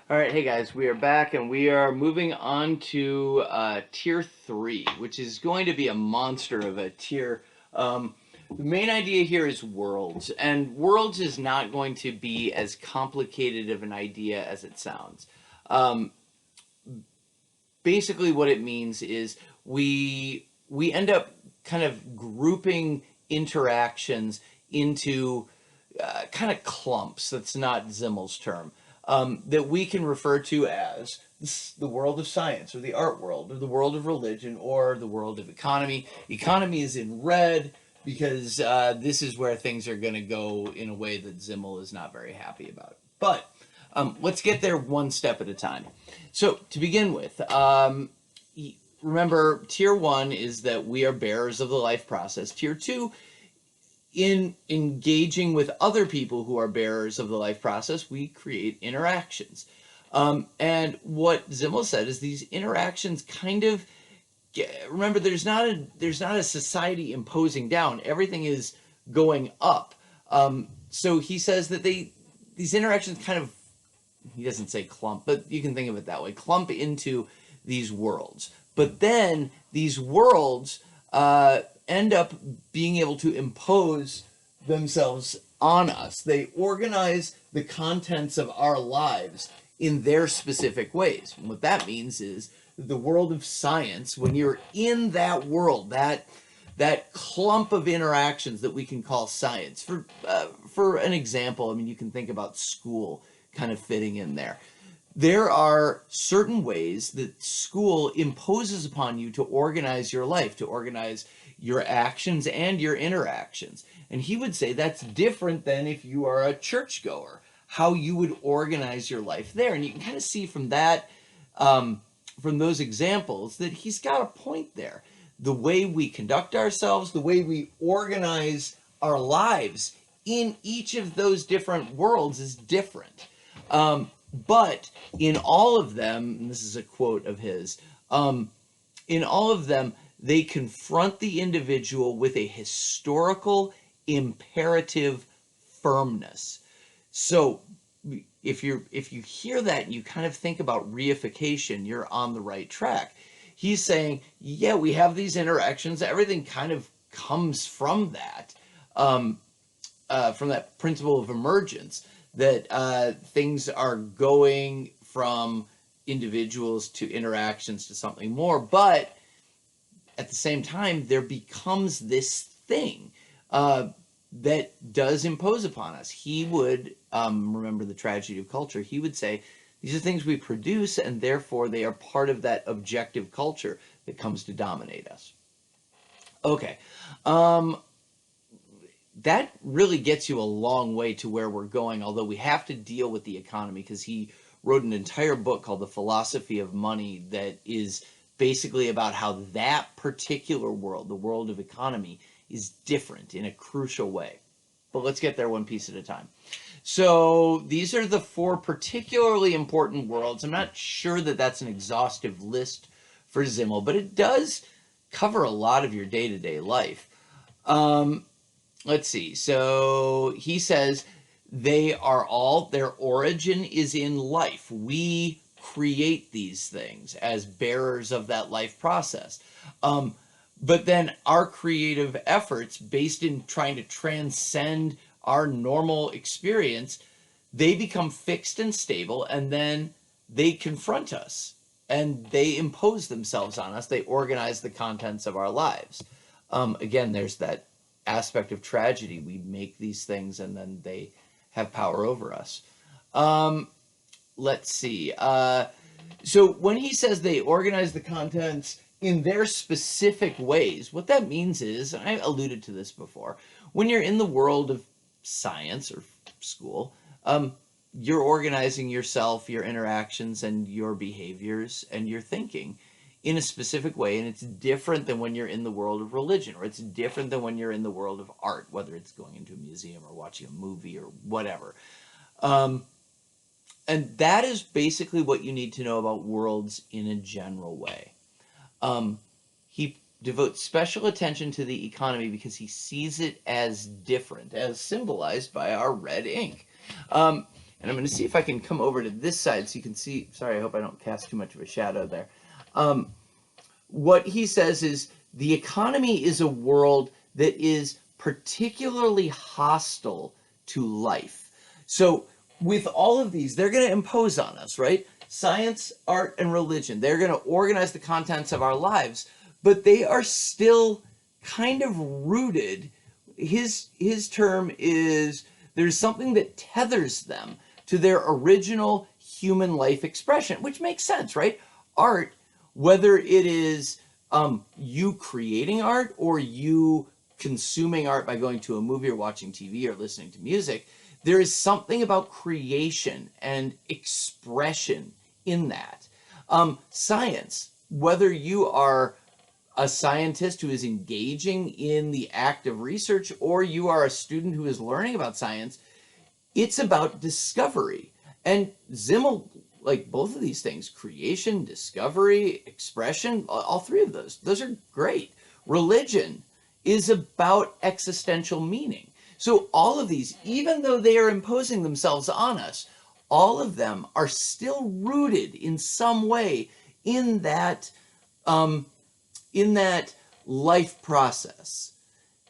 All right, hey guys, we are back and we are moving on to tier three, which is going to be a monster of a tier. The main idea here is worlds, and worlds is not going to be as complicated of an idea as it sounds. Um, Basically, what it means is we end up kind of grouping interactions into kind of clumps. That's not Zimmel's term. That we can refer to as the world of science, or the art world, or the world of religion, or the world of economy. Economy is in red because this is where things are going to go in a way that Zimmel is not very happy about. But let's get there one step at a time. So to begin with, remember, tier one is that we are bearers of the life process. Tier two, in engaging with other people who are bearers of the life process, we create interactions. And what Zimmel said is these interactions kind of remember there's not a society imposing down. Everything is going up. So he says that these interactions kind of, he doesn't say clump, but you can think of it that way, clump into these worlds. But then these worlds end up being able to impose themselves on us. They organize the contents of our lives in their specific ways. And what that means is the world of science, when you're in that world, that clump of interactions that we can call science. For an example, I mean, you can think about school kind of fitting in there. There are certain ways that school imposes upon you to organize your life, to organize your actions and your interactions. And he would say that's different than if you are a churchgoer, how you would organize your life there. And you can kind of see from that, from those examples, that he's got a point there. The way we conduct ourselves, the way we organize our lives in each of those different worlds is different. But in all of them, and this is a quote of his, in all of them, they confront the individual with a historical imperative firmness. So if you hear that and you kind of think about reification, you're on the right track. He's saying, yeah, we have these interactions. Everything kind of comes from that principle of emergence, that things are going from individuals to interactions to something more. But at the same time, there becomes this thing that does impose upon us. He would, remember the tragedy of culture, he would say, these are things we produce, and therefore they are part of that objective culture that comes to dominate us. Okay. That really gets you a long way to where we're going, although we have to deal with the economy, because he wrote an entire book called The Philosophy of Money that is basically about how that particular world, the world of economy, is different in a crucial way. But let's get there one piece at a time. So these are the four particularly important worlds. I'm not sure that that's an exhaustive list for Zimmel, but it does cover a lot of your day-to-day life. Let's see. So he says their origin is in life. We create these things as bearers of that life process. But then our creative efforts, based in trying to transcend our normal experience, they become fixed and stable, and then they confront us and they impose themselves on us. They organize the contents of our lives. Again, there's that aspect of tragedy. We make these things and then they have power over us. Let's see. So when he says they organize the contents in their specific ways, what that means is, and I alluded to this before, when you're in the world of science or school, you're organizing yourself, your interactions, and your behaviors and your thinking in a specific way, and it's different than when you're in the world of religion, or it's different than when you're in the world of art, whether it's going into a museum or watching a movie or whatever. And that is basically what you need to know about worlds in a general way. He devotes special attention to the economy because he sees it as different, as symbolized by our red ink. And And I'm going to see if I can come over to this side so you can see. Sorry, I hope I don't cast too much of a shadow there. What he says is the economy is a world that is particularly hostile to life. So with all of these, they're going to impose on us, right? Science, art, and religion. They're going to organize the contents of our lives, but they are still kind of rooted. His term is there's something that tethers them to their original human life expression, which makes sense, right? Art, whether it is you creating art or you consuming art by going to a movie or watching TV or listening to music, there is something about creation and expression in that. Science, whether you are a scientist who is engaging in the act of research or you are a student who is learning about science, it's about discovery. And Simmel, like both of these things, creation, discovery, expression, all three of those are great. Religion is about existential meaning. So all of these, even though they are imposing themselves on us, all of them are still rooted in some way in that life process.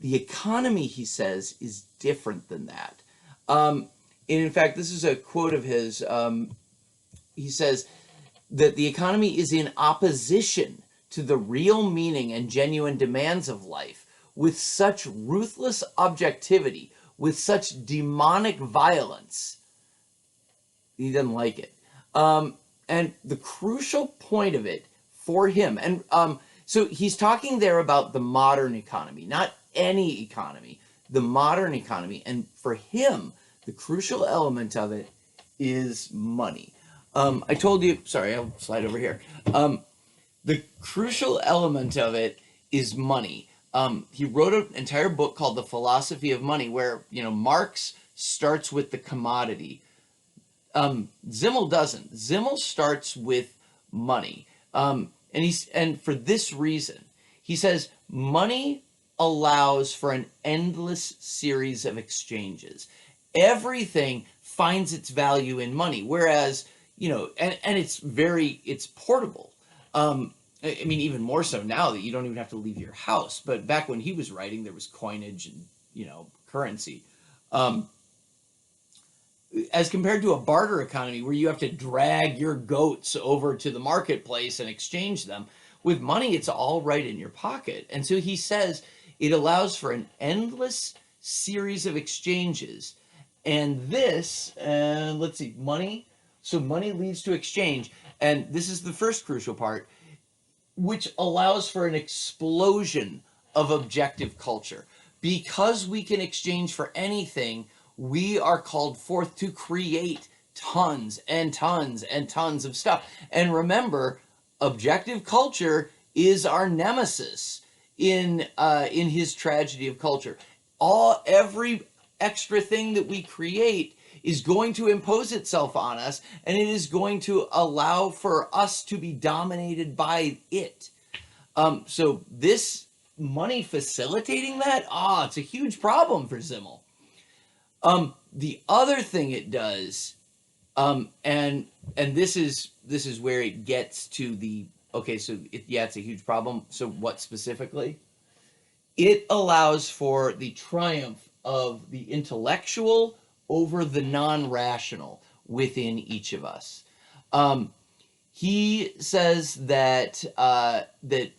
The economy, he says, is different than that. And in fact, this is a quote of his. He says that the economy is in opposition to the real meaning and genuine demands of life with such ruthless objectivity, with such demonic violence. He doesn't like it. And the crucial point of it for him, and so he's talking there about the modern economy, not any economy, the modern economy. And for him, the crucial element of it is money. I told you, sorry, I'll slide over here. The crucial element of it is money. He wrote an entire book called The Philosophy of Money, where, Marx starts with the commodity. Simmel doesn't. Simmel starts with money. And for this reason, he says money allows for an endless series of exchanges. Everything finds its value in money, whereas, and it's portable. I mean, even more so now that you don't even have to leave your house. But back when he was writing, there was coinage and, currency. As compared to a barter economy where you have to drag your goats over to the marketplace and exchange them, with money, it's all right in your pocket. And so he says it allows for an endless series of exchanges. And this, let's see, money. So money leads to exchange. And this is the first crucial part, which allows for an explosion of objective culture. Because we can exchange for anything, we are called forth to create tons and tons and tons of stuff. And remember, objective culture is our nemesis in his tragedy of culture. Every extra thing that we create is going to impose itself on us, and it is going to allow for us to be dominated by it. So this money facilitating that, it's a huge problem for Simmel. The other thing it does, and this is where it gets to the, okay, so it's a huge problem. So what specifically? It allows for the triumph of the intellectual over the non-rational within each of us. He says that that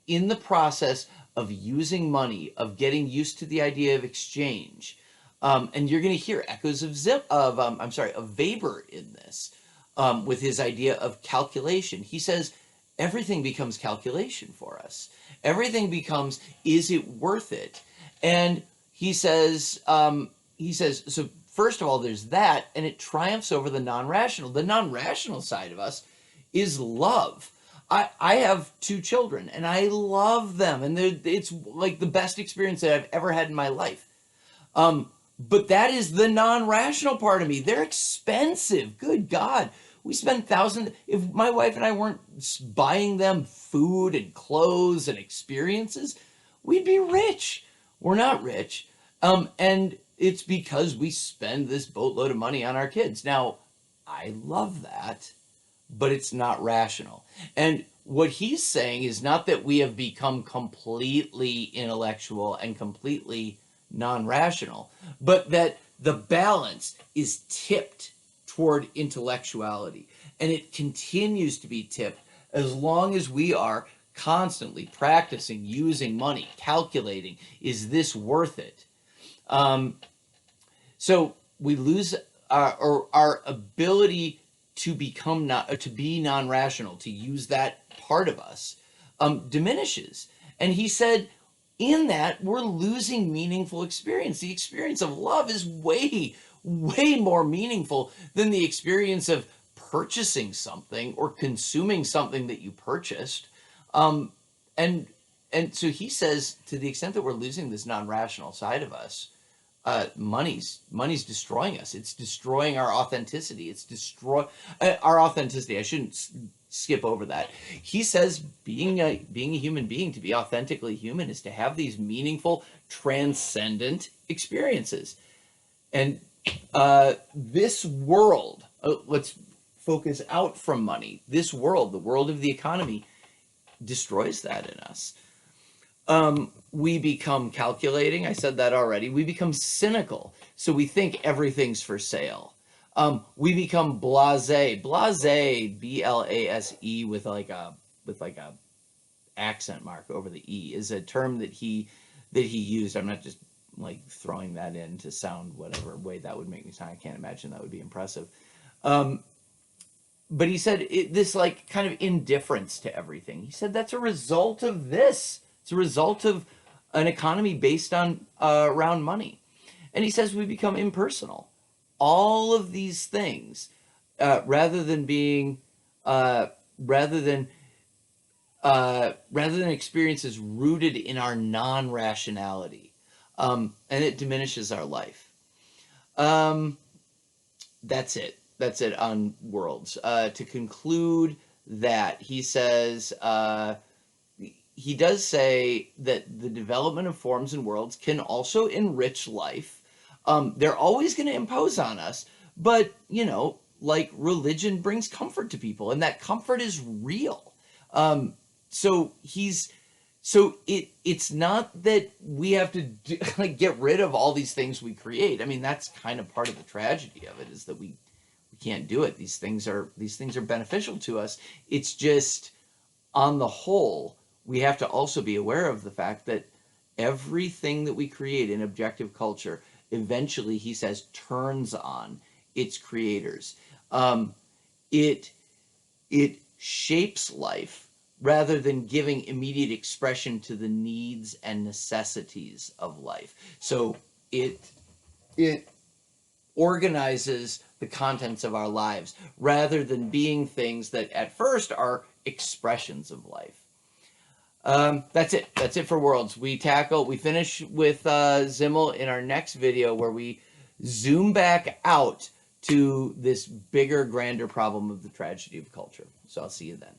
in the process of using money, of getting used to the idea of exchange, and you're going to hear echoes of Weber in this, with his idea of calculation. He says everything becomes calculation for us. Everything becomes, is it worth it? And he says, so first of all, there's that, and it triumphs over the non-rational. The non-rational side of us is love. I have 2 children, and I love them, and it's like the best experience that I've ever had in my life. But that is the non-rational part of me. They're expensive. Good God. We spend thousands. If my wife and I weren't buying them food and clothes and experiences, we'd be rich. We're not rich. And it's because we spend this boatload of money on our kids. Now, I love that, but it's not rational. And what he's saying is not that we have become completely intellectual and completely non-rational, but that the balance is tipped toward intellectuality. And it continues to be tipped as long as we are constantly practicing using money, calculating, is this worth it? So we lose our ability to become to be non-rational, to use that part of us, diminishes. And he said, in that, we're losing meaningful experience. The experience of love is way, way more meaningful than the experience of purchasing something or consuming something that you purchased. And so he says, to the extent that we're losing this non-rational side of us, money's destroying us. It's destroying our authenticity. It's destroy our authenticity. I shouldn't skip over that. He says being a human being, to be authentically human, is to have these meaningful, transcendent experiences. And this world, let's focus out from money. This world, the world of the economy, destroys that in us. We become calculating. I said that already. We become cynical. So we think everything's for sale. We become blasé. Blasé, B-L-A-S-E, with like a accent mark over the E, is a term that he used. I'm not just like throwing that in to sound whatever way that would make me sound. I can't imagine that would be impressive. But he said this like kind of indifference to everything. He said that's a result of this. It's a result of an economy based on around money. And he says we become impersonal. All of these things, rather than experiences rooted in our non-rationality, and it diminishes our life. That's it. That's it on Worlds. To conclude that, he says, he does say that the development of forms and worlds can also enrich life. They're always going to impose on us, but, you know, like religion brings comfort to people, and that comfort is real. So it's not that we have to get rid of all these things we create. I mean, that's kind of part of the tragedy of it, is that we can't do it. These things are beneficial to us. It's just, on the whole, we have to also be aware of the fact that everything that we create in objective culture eventually, he says, turns on its creators. It shapes life rather than giving immediate expression to the needs and necessities of life. So it organizes the contents of our lives rather than being things that at first are expressions of life. That's it. That's it for Worlds. We finish with Simmel in our next video, where we zoom back out to this bigger, grander problem of the tragedy of culture. So I'll see you then.